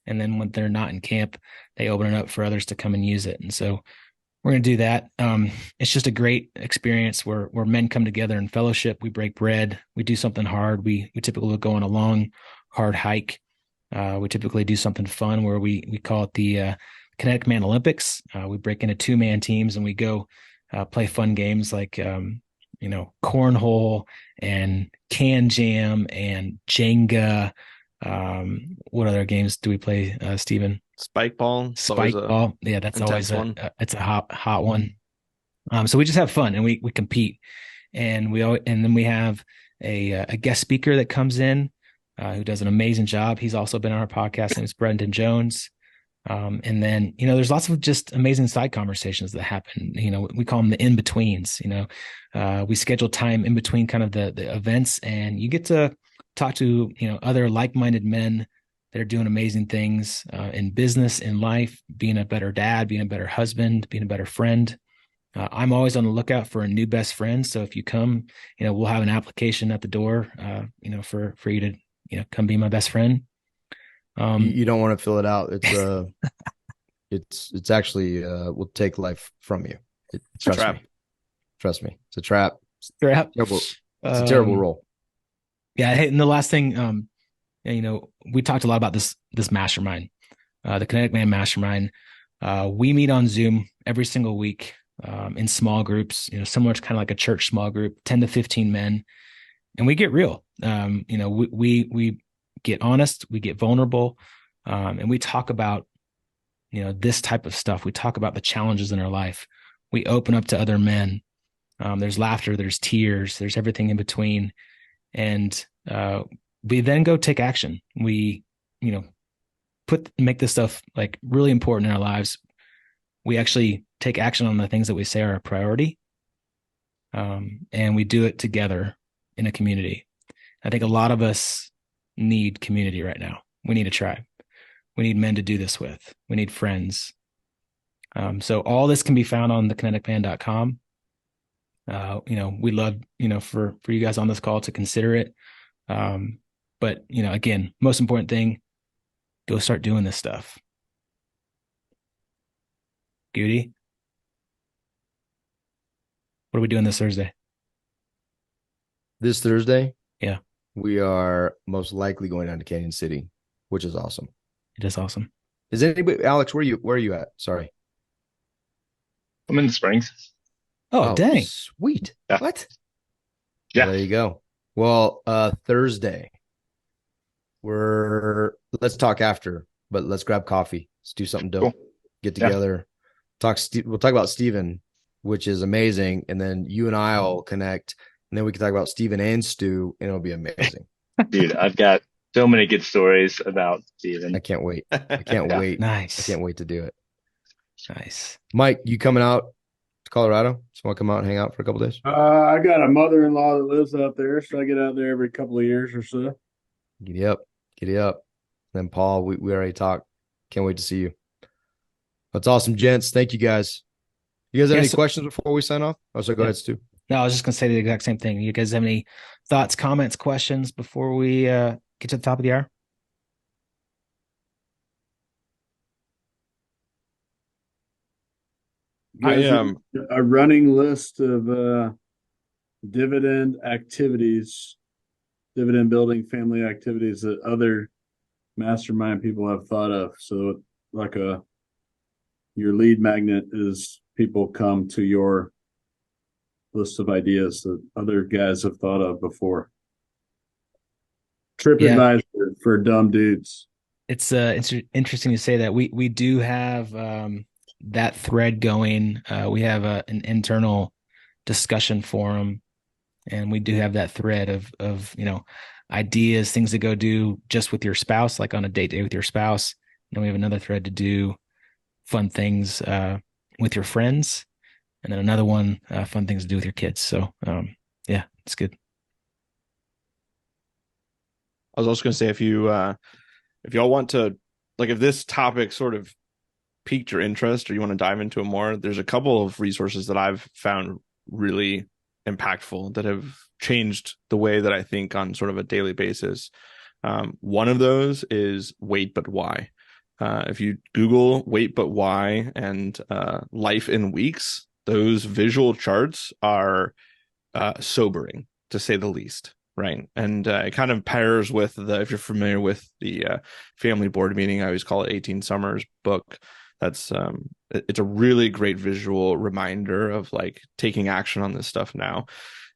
And then when they're not in camp, they open it up for others to come and use it. And so we're going to do that. It's just a great experience where men come together in fellowship. We break bread. We do something hard. We typically go on a long, hard hike. We typically do something fun where we call it the Kinetic Man Olympics. We break into 2-man teams and we go play fun games like, cornhole and can jam and Jenga. What other games do we play, Stephen? Spike ball. Spike ball. Yeah, that's always it's a hot one. So we just have fun and we compete, and then we have a guest speaker that comes in who does an amazing job. He's also been on our podcast. His name is Brendan Jones. And then, there's lots of just amazing side conversations that happen. We call them the in-betweens. We schedule time in between kind of the events, and you get to talk to, other like-minded men that are doing amazing things in business, in life, being a better dad, being a better husband, being a better friend. I'm always on the lookout for a new best friend. So if you come, we'll have an application at the door, for you to, come be my best friend. You don't want to fill it out. It's it's actually will take life from you. Trust me. It's a trap. It's a terrible role. Yeah. Hey, and the last thing, we talked a lot about this mastermind, the Kinetic Man Mastermind. We meet on Zoom every single week in small groups, similar to kind of like a church small group, 10 to 15 men, and we get real. We get honest, we get vulnerable, and we talk about, this type of stuff. We talk about the challenges in our life. We open up to other men. There's laughter, there's tears, there's everything in between. And we then go take action. We, make this stuff like really important in our lives. We actually take action on the things that we say are a priority. And we do it together in a community. I think a lot of us need community right now. We need a tribe. We need men to do this with. We need friends. So all this can be found on thekineticman.com. We love, for you guys on this call to consider it. But again, most important thing, go start doing this stuff. Goody, what are we doing this Thursday? This Thursday? Yeah. We are most likely going down to Canyon City, which is awesome. It is awesome. Is anybody, Alex, where are you at? Sorry. I'm in the Springs. Oh, dang. Sweet. Yeah. What? Yeah. Well, there you go. Well, Thursday, let's talk after, but let's grab coffee. Let's do something dope. Cool. Get together. Yeah. We'll talk about Steven, which is amazing. And then you and I will connect. And then we can talk about Steven and Stu, and it'll be amazing. Dude, I've got so many good stories about Steven. I can't wait. I can't wait. Nice. I can't wait to do it. Nice. Mike, you coming out to Colorado? Just want to come out and hang out for a couple days? I got a mother-in-law that lives out there, so I get out there every couple of years or so. Giddy up. Giddy up. Then Paul, we already talked. Can't wait to see you. That's awesome, gents. Thank you guys. You guys have any questions before we sign off? Oh, so go ahead, Stu. No, I was just going to say the exact same thing. You guys have any thoughts, comments, questions before we get to the top of the hour? I am a running list of dividend building family activities that other mastermind people have thought of. So like your lead magnet is people come to your list of ideas that other guys have thought of before. TripAdvisor for dumb dudes. It's interesting to say that we do have that thread going. We have an internal discussion forum, and we do have that thread of ideas, things to go do just with your spouse, like on a date with your spouse. And then we have another thread to do fun things with your friends, and then another one, fun things to do with your kids. So yeah, it's good. I was also going to say, if y'all want to, like, if this topic sort of piqued your interest or you want to dive into it more, there's a couple of resources that I've found really impactful that have changed the way that I think on sort of a daily basis. One of those is Wait But Why. If you Google Wait But Why and life in weeks, those visual charts are sobering, to say the least. Right. And it kind of pairs with if you're familiar with the family board meeting, I always call it 18 Summers book. That's it's a really great visual reminder of like taking action on this stuff now.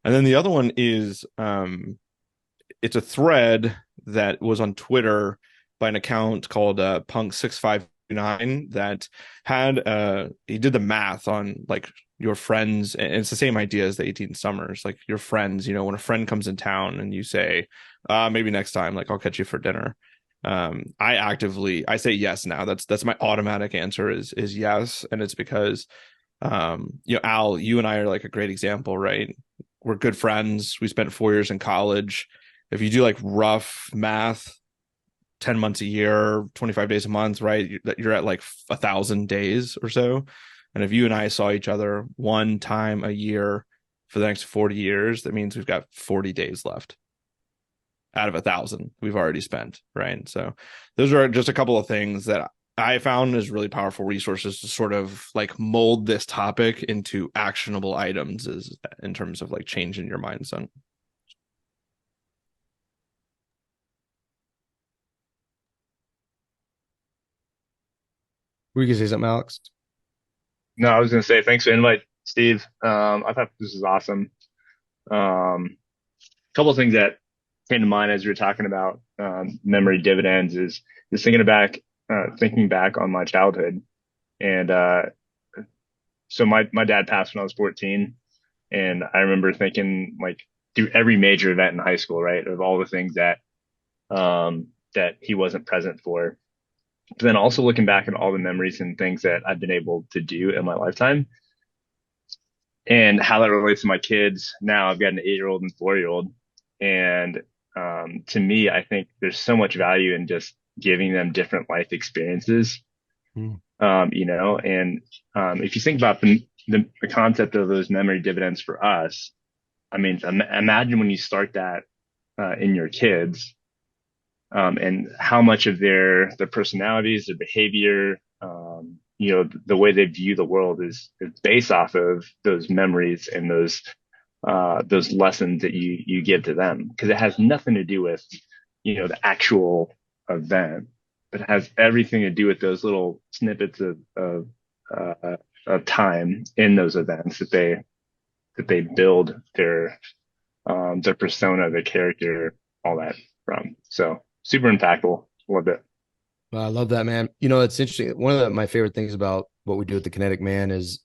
And then the other one is it's a thread that was on Twitter by an account called Punk659 that had he did the math on like your friends, and it's the same idea as the 18 Summers, like your friends, when a friend comes in town and you say, maybe next time, like I'll catch you for dinner. I say yes now. That's my automatic answer is yes. And it's because, Al, you and I are like a great example, right? We're good friends. We spent 4 years in college. If you do like rough math, 10 months a year, 25 days a month, right? You're at like 1,000 days or so. And if you and I saw each other one time a year for the next 40 years, that means we've got 40 days left out of 1,000 we've already spent, right? So those are just a couple of things that I found as really powerful resources to sort of like mold this topic into actionable items in terms of like changing your mindset. Were you going to say something, Alex? No, I was going to say thanks for the invite, Steve. I thought this was awesome. A couple of things that came to mind as you were talking about memory dividends is just thinking back on my childhood. And so my dad passed when I was 14. And I remember thinking like through every major event in high school, right, of all the things that he wasn't present for. But then also looking back at all the memories and things that I've been able to do in my lifetime and how that relates to my kids. Now I've got an 8-year-old and 4-year-old. And to me, I think there's so much value in just giving them different life experiences. And if you think about the concept of those memory dividends for us, I mean, imagine when you start that in your kids, and how much of their personalities, their behavior, the way they view the world is based off of those memories and those lessons that you give to them, because it has nothing to do with the actual event, but it has everything to do with those little snippets of time in those events that they build their persona, their character, all that from. So super impactful. Love it. Well, I love that, man. It's interesting. One of my favorite things about what we do at the Kinetic Man is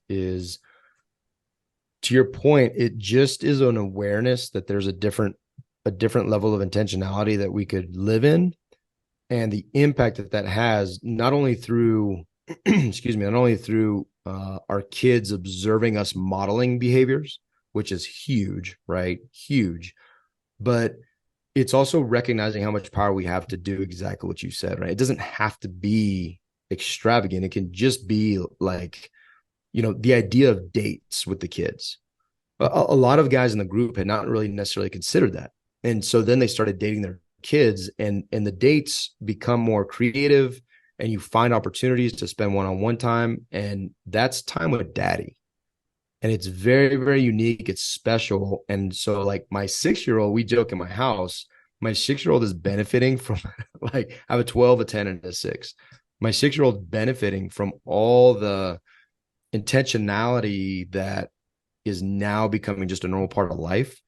to your point, it just is an awareness that there's a different level of intentionality that we could live in, and the impact that has not only through our kids observing us modeling behaviors, which is huge, right? Huge. But it's also recognizing how much power we have to do exactly what you said, right? It doesn't have to be extravagant. It can just be like, the idea of dates with the kids. A lot of guys in the group had not really necessarily considered that. And so then they started dating their kids, and the dates become more creative, and you find opportunities to spend one-on-one time. And that's time with daddy. And it's very, very unique. It's special. And so like my 6-year-old, we joke in my house, my 6-year-old is benefiting from like, I have a 12, a 10, and a 6. My 6-year-old benefiting from all the intentionality that is now becoming just a normal part of life.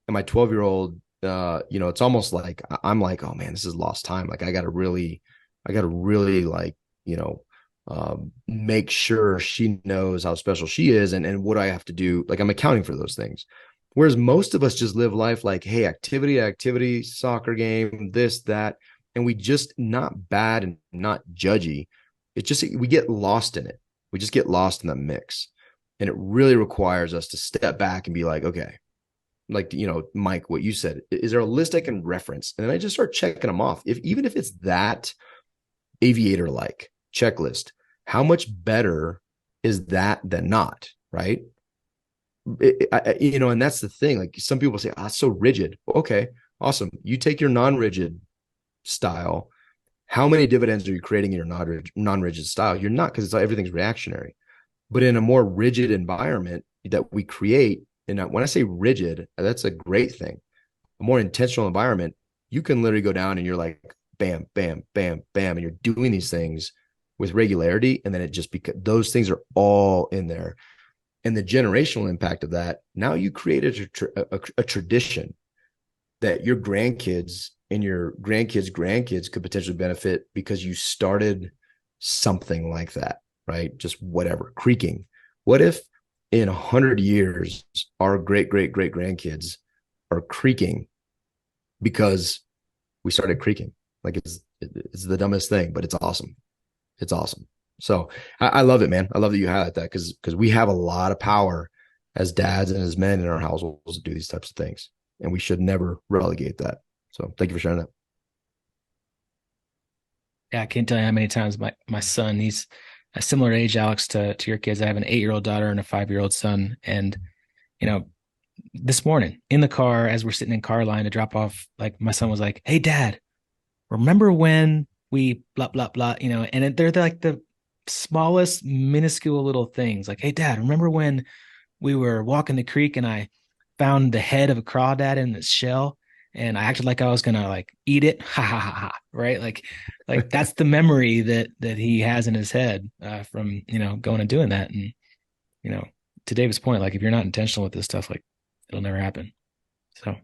And my 12-year-old, it's almost like I'm like, oh man, this is lost time. Like I got to really like, make sure she knows how special she is, and what I have to do. Like I'm accounting for those things. Whereas most of us just live life like, hey, activity, soccer game, this, that, and we just not bad and not judgy. It's just, we get lost in it. We just get lost in the mix. And it really requires us to step back and be like, okay, like, Mike, what you said, is there a list I can reference? And then I just start checking them off. Even if it's that aviator like checklist, how much better is that than not, right? And that's the thing. Like some people say, it's so rigid. Okay, awesome. You take your non-rigid style. How many dividends are you creating in your non-rigid style? You're not, because everything's reactionary. But in a more rigid environment that we create, and when I say rigid, that's a great thing. A more intentional environment, you can literally go down and you're like, bam, bam, bam, bam, and you're doing these things with regularity, and then it just, because those things are all in there. And the generational impact of that, now you create a tradition that your grandkids and your grandkids could potentially benefit, because you started something like that, right? Just whatever, creaking. What if in 100 years, our great grandkids are creaking because we started creaking? Like it's the dumbest thing, but it's awesome. It's awesome. So I love it, man. I love that you highlight that, because we have a lot of power as dads and as men in our households to do these types of things, and we should never relegate that. So thank you for sharing that. Yeah, I can't tell you how many times my son, he's a similar age, Alex, to your kids. I have an 8-year-old daughter and a 5-year-old son. And, this morning in the car, as we're sitting in car line to drop off, like my son was like, "Hey, Dad, remember when we blah, blah, blah," and they're like the smallest, minuscule little things. Like, "Hey, Dad, remember when we were walking the creek and I found the head of a crawdad in its shell and I acted like I was gonna like eat it?" Ha ha ha ha. Right? Like that's the memory that he has in his head from going and doing that. And to David's point, like if you're not intentional with this stuff, like it'll never happen. So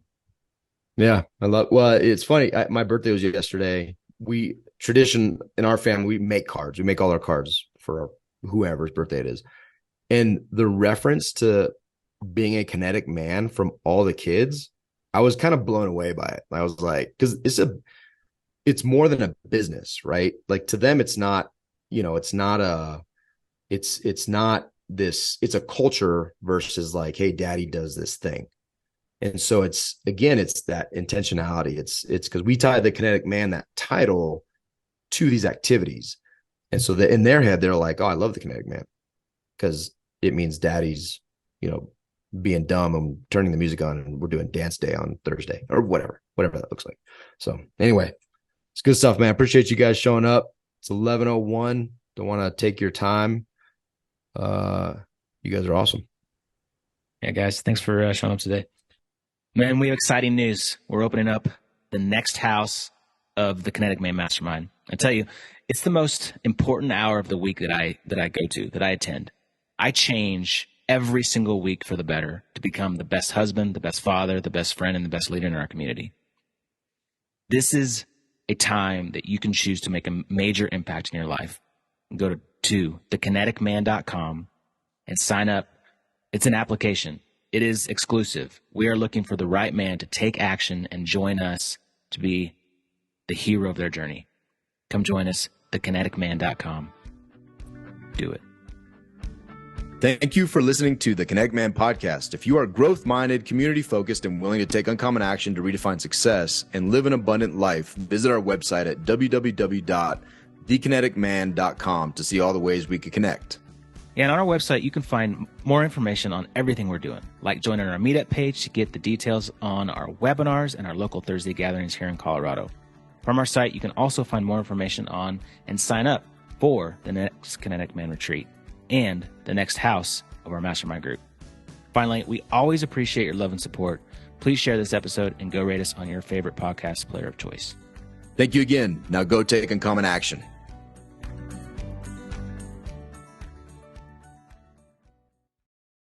yeah, well, it's funny. My birthday was yesterday. Tradition in our family, we make cards. We make all our cards for whoever's birthday it is. And the reference to being a kinetic man from all the kids, I was kind of blown away by it. I was like, because it's more than a business, right? Like to them, it's not, it's not it's a culture versus like, hey, daddy does this thing. And so it's that intentionality. It's because we tie the Kinetic Man, that title, to these activities. And so in their head, they're like, oh, I love the Kinetic Man because it means daddy's, being dumb and turning the music on and we're doing dance day on Thursday or whatever that looks like. So anyway, it's good stuff, man. Appreciate you guys showing up. It's 11:01. Don't want to take your time. You guys are awesome. Yeah, guys, thanks for showing up today. Man, we have exciting news. We're opening up the next house of the Kinetic Man Mastermind. I tell you, it's the most important hour of the week that I go to, that I attend. I change every single week for the better to become the best husband, the best father, the best friend, and the best leader in our community. This is a time that you can choose to make a major impact in your life. Go to thekineticman.com and sign up. It's an application. It is exclusive. We are looking for the right man to take action and join us to be the hero of their journey. Come join us, thekineticman.com. Do it. Thank you for listening to the Kinetic Man podcast. If you are growth-minded, community-focused, and willing to take uncommon action to redefine success and live an abundant life, visit our website at www.thekineticman.com to see all the ways we could connect. And on our website, you can find more information on everything we're doing, like joining our Meetup page to get the details on our webinars and our local Thursday gatherings here in Colorado. From our site, you can also find more information on and sign up for the next Kinetic Man retreat and the next house of our mastermind group. Finally, we always appreciate your love and support. Please share this episode and go rate us on your favorite podcast player of choice. Thank you again. Now go take uncommon action.